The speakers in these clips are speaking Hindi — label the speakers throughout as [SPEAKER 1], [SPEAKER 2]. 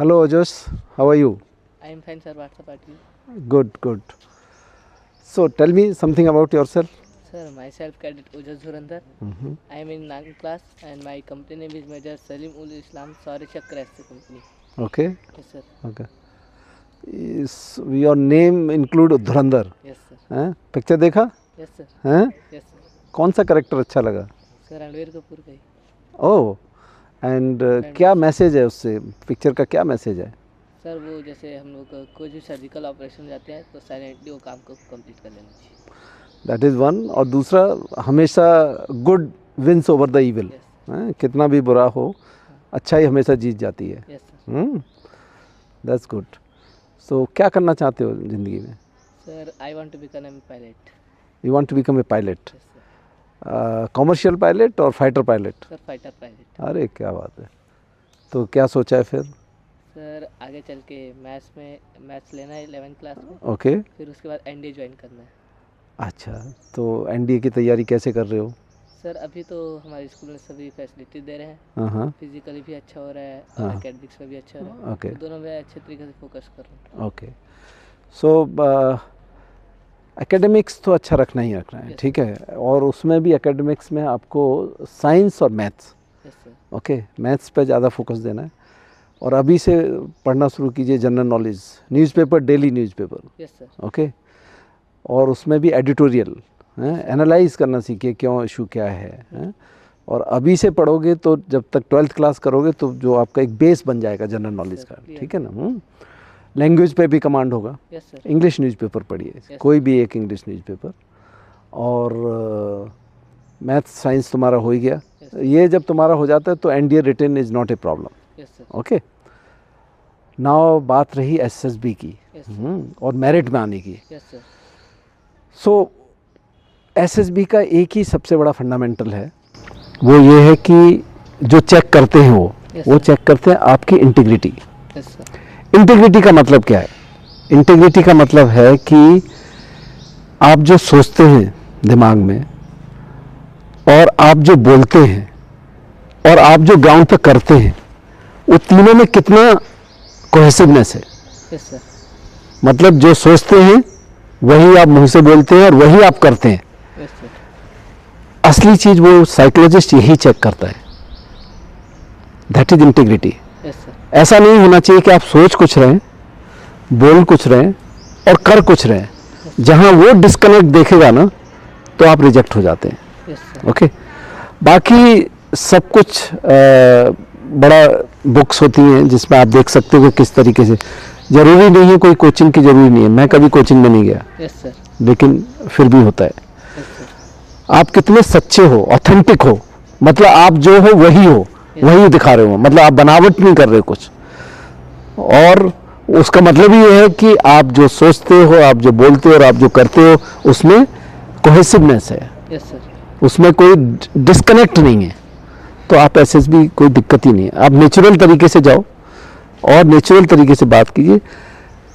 [SPEAKER 1] Hello, Ojas. How are you?
[SPEAKER 2] I am fine, sir. What's about you?
[SPEAKER 1] Good, good. So, tell me something about yourself.
[SPEAKER 2] Sir, myself Cadet Ujaz Dhurandhar. I am in 9th class and my company name is Major Salim Ul Islam Sauri Chakra company.
[SPEAKER 1] Okay.
[SPEAKER 2] Yes, sir.
[SPEAKER 1] Okay. Your name include Dhurandhar.
[SPEAKER 2] Yes, sir.
[SPEAKER 1] हैं? पिक्चर देखा?
[SPEAKER 2] Yes, sir.
[SPEAKER 1] हैं?
[SPEAKER 2] Yes, sir.
[SPEAKER 1] कौन सा करेक्टर अच्छा लगा?
[SPEAKER 2] सर रणवीर कपूर का ही.
[SPEAKER 1] ओह. एंड क्या मैसेज है उससे? पिक्चर का क्या मैसेज है?
[SPEAKER 2] सर वो जैसे हम लोग कोई भी सर्जिकल ऑपरेशन जाते हैं तो साइलेंटली वो काम को कंप्लीट कर लेना चाहिए.
[SPEAKER 1] That is one. और दूसरा, हमेशा good wins over the evil. कितना भी बुरा हो, अच्छाई हमेशा जीत जाती है.
[SPEAKER 2] Yes, sir.
[SPEAKER 1] That's good. So क्या करना चाहते हो ज़िंदगी में?
[SPEAKER 2] Sir I want to become a pilot.
[SPEAKER 1] You want to become a pilot.
[SPEAKER 2] Yes, sir.
[SPEAKER 1] Commercial pilot और fighter pilot?
[SPEAKER 2] Sir fighter pilot.
[SPEAKER 1] अरे क्या बात है. तो क्या सोचा है फिर?
[SPEAKER 2] सर आगे चल के मैथ्स लेना है 11th क्लास में.
[SPEAKER 1] ओके.
[SPEAKER 2] फिर उसके बाद एनडीए ज्वाइन करना है.
[SPEAKER 1] अच्छा, तो एनडीए की तैयारी कैसे कर रहे हो?
[SPEAKER 2] सर अभी तो हमारे स्कूल में सभी फैसिलिटी दे रहे हैं.
[SPEAKER 1] हाँ.
[SPEAKER 2] फिजिकली भी अच्छा हो रहा है
[SPEAKER 1] हाँ.
[SPEAKER 2] और एकेडमिक्स में भी अच्छा हो रहा है.
[SPEAKER 1] ओके.
[SPEAKER 2] तो दोनों में अच्छे तरीके से फोकस कर रहा हूँ.
[SPEAKER 1] ओके. सो एकेडमिक्स तो अच्छा रखना ही रखना है.
[SPEAKER 2] Yes.
[SPEAKER 1] ठीक है. और उसमें भी एकेडमिक्स में आपको साइंस और maths.
[SPEAKER 2] Yes sir.
[SPEAKER 1] Okay. Maths पे ज़्यादा फोकस देना है. और अभी से पढ़ना शुरू कीजिए general knowledge, newspaper, daily newspaper.
[SPEAKER 2] Yes sir.
[SPEAKER 1] Okay. और उसमें भी एडिटोरियल एनालाइज करना सीखिए, क्यों इशू क्या है. और अभी से पढ़ोगे तो जब तक 12th क्लास करोगे तो जो आपका एक बेस बन जाएगा जनरल नॉलेज का. ठीक है ना. लैंग्वेज पे भी कमांड होगा.
[SPEAKER 2] Yes sir.
[SPEAKER 1] इंग्लिश न्यूज़पेपर पढ़िए.
[SPEAKER 2] Yes.
[SPEAKER 1] कोई भी एक इंग्लिश न्यूज़पेपर. और मैथ्स साइंस तुम्हारा हो ही गया.
[SPEAKER 2] Yes.
[SPEAKER 1] ये जब तुम्हारा हो जाता है तो NDA written is not a problem.
[SPEAKER 2] Yes sir.
[SPEAKER 1] Okay. Now बात रही एसएसबी की.
[SPEAKER 2] Yes sir.
[SPEAKER 1] और मेरिट में आने की.
[SPEAKER 2] Yes sir.
[SPEAKER 1] सो एसएसबी का एक ही सबसे बड़ा फंडामेंटल है, वो ये है कि जो चेक करते हैं
[SPEAKER 2] Yes,
[SPEAKER 1] वो
[SPEAKER 2] sir.
[SPEAKER 1] चेक करते हैं आपकी इंटीग्रिटी.
[SPEAKER 2] Yes sir.
[SPEAKER 1] इंटीग्रिटी का मतलब क्या है? इंटीग्रिटी का मतलब है कि आप जो सोचते हैं दिमाग में, और आप जो बोलते हैं, और आप जो ग्राउंड पे करते हैं, वो तीनों में कितना कोहेसिवनेस है.
[SPEAKER 2] Yes sir.
[SPEAKER 1] मतलब जो सोचते हैं वही आप मुंह से बोलते हैं और वही आप करते हैं.
[SPEAKER 2] Yes sir.
[SPEAKER 1] असली चीज वो साइकोलॉजिस्ट यही चेक करता है. That is integrity.
[SPEAKER 2] Yes sir.
[SPEAKER 1] ऐसा नहीं होना चाहिए कि आप सोच कुछ रहे हैं, बोल कुछ रहे हैं और कर कुछ रहे हैं. जहां वो डिस्कनेक्ट देखेगा ना तो आप रिजेक्ट हो जाते हैं.
[SPEAKER 2] Yes sir.
[SPEAKER 1] ओके. बाकी सब कुछ बड़ा बुक्स होती हैं जिसमें आप देख सकते हो कि किस तरीके से. जरूरी नहीं है, कोई कोचिंग की जरूरी नहीं है. मैं कभी कोचिंग में नहीं गया,
[SPEAKER 2] यस सर.
[SPEAKER 1] लेकिन फिर भी होता है.
[SPEAKER 2] Yes sir.
[SPEAKER 1] आप कितने सच्चे हो, ऑथेंटिक हो, मतलब आप जो हो वही हो, वही दिखा रहे हो, मतलब आप बनावट नहीं कर रहे कुछ. और उसका मतलब ये है कि आप जो सोचते हो, आप जो बोलते हो और आप जो करते हो, उसमें कोहेसिवनेस है.
[SPEAKER 2] Yes sir.
[SPEAKER 1] उसमें कोई डिस्कनेक्ट नहीं है. तो आप एसएसबी कोई दिक्कत ही नहीं है. आप नेचुरल तरीके से जाओ और नेचुरल तरीके से बात कीजिए.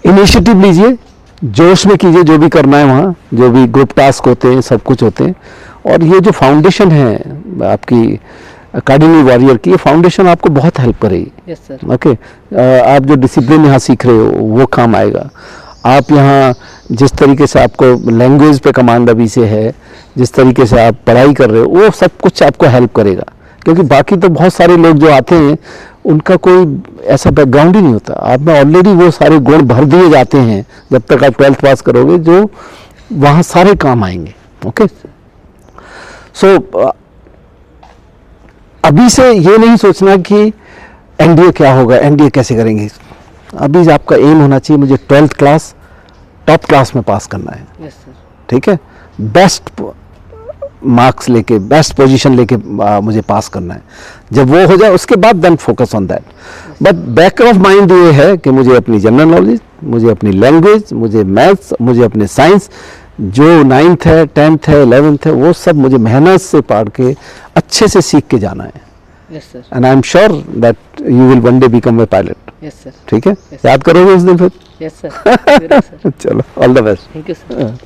[SPEAKER 1] इनिशिएटिव लीजिए, जोश में कीजिए जो भी करना है. वहाँ जो भी ग्रुप टास्क होते हैं, सब कुछ होते हैं. और ये जो फाउंडेशन है आपकी अकेडमी वॉरियर की, ये फाउंडेशन आपको बहुत हेल्प करेगी.
[SPEAKER 2] Yes sir.
[SPEAKER 1] ओके. आप जो डिसिप्लिन यहाँ सीख रहे हो वो काम आएगा. आप यहाँ जिस तरीके से आपको लैंग्वेज पे कमांड अभी से है, जिस तरीके से आप पढ़ाई कर रहे हो, वो सब कुछ आपको हेल्प करेगा. क्योंकि बाकी तो बहुत सारे लोग जो आते हैं उनका कोई ऐसा बैकग्राउंड ही नहीं होता. आप में ऑलरेडी वो सारे गुण भर दिए जाते हैं जब तक आप 12th पास करोगे, जो वहाँ सारे काम आएंगे. ओके. सो अभी से ये नहीं सोचना कि एनडीए क्या होगा, एनडीए कैसे करेंगे. अभी आपका एम होना चाहिए मुझे 12th क्लास टॉप क्लास में पास करना है.
[SPEAKER 2] Yes sir.
[SPEAKER 1] ठीक है. बेस्ट मार्क्स लेके, बेस्ट पोजीशन लेके मुझे पास करना है. जब वो हो जाए उसके बाद then focus on that. But back of mind ये है कि मुझे अपनी जनरल नॉलेज, मुझे अपनी लैंग्वेज, मुझे मैथ्स, मुझे अपने साइंस, जो 9th है, 10th है, 11th है, वो सब मुझे मेहनत से पढ़ के अच्छे से सीख के जाना है.
[SPEAKER 2] Yes sir.
[SPEAKER 1] And I am sure that you will one day become a pilot.
[SPEAKER 2] Yes sir.
[SPEAKER 1] ठीक है.
[SPEAKER 2] Yes.
[SPEAKER 1] याद करोगे उस दिन फिर.
[SPEAKER 2] Yes sir.
[SPEAKER 1] चलो, all the best.
[SPEAKER 2] Thank you sir.